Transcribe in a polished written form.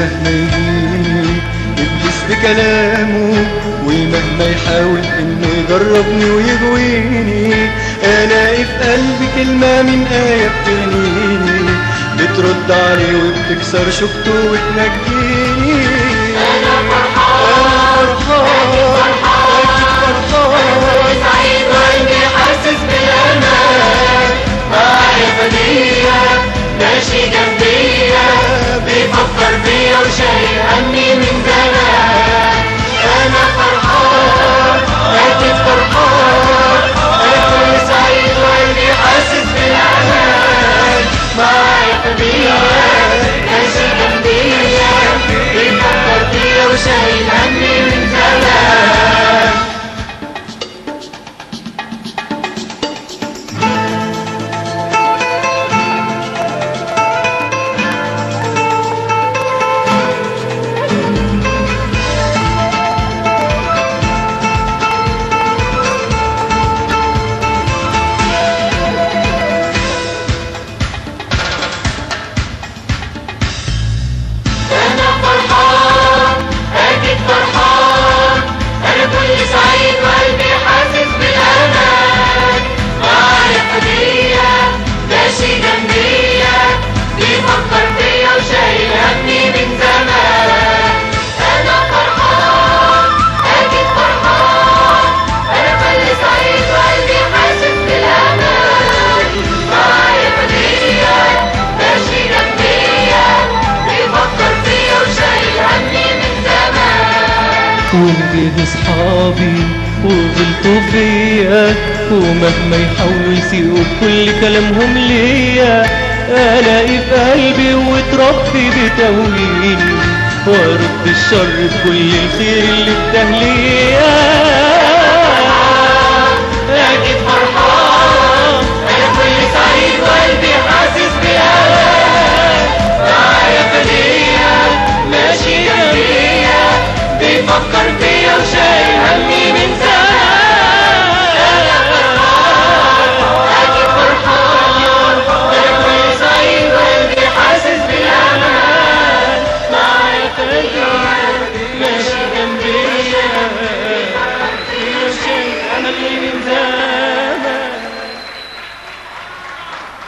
مهما يهيني إبليس بكلامه، ومهما يحاول إنه يجربني ويغويني، ألاقي في قلبي كلمة من آية بتغنيني، بترد عليه وبتكسر شوكته وتنجيني. أنا فرحان، أكيد فرحان، سعيد وقلبي حاسس بالأمان، معايا فدية ماشي جنبيا، بيفكر فيا وشايل همي من زمان. أنا فرحان، أكيد فرحان، أنا سعيد وقلبي حاسس بالأمان، معايا فدية ماشي جنبيا، بيفكر فيا وشايل همي من زمان. أنا فرحان، أكيد فرحان، أنا كل سعيد وقلبي حاسس بالأمان، معايا هدية ماشي جنبيا، بيفكر فيا وشايل همي من زمان. أنا فرحان، أكيد فرحان، أنا كل سعيد وقلبي حاسس بالأمان، معايا هدية ماشي جنبيا، بيفكر فيا وشايل همي من زمان. وجه اصحابي وغلطوا فيا، ومهما يحاولوا يسيئوا بكل كلامهم ليا، الاقي في قلبي وتربي بتهويني، وارد الشر بكل الخير اللي بتهليا. أكيد فرحان، أنا كل سعيد وقلبي حاسس بأمان، معايا فدية ماشي جنبيا، بيفكر فيا وشايل همي من زمان. أنا فرحان، أكيد فرحان، أنا كل سعيد وقلبي حاسس بالأمان، معايا فدية ماشي جنبيا، بيفكر فيا وشايل همي من زمان.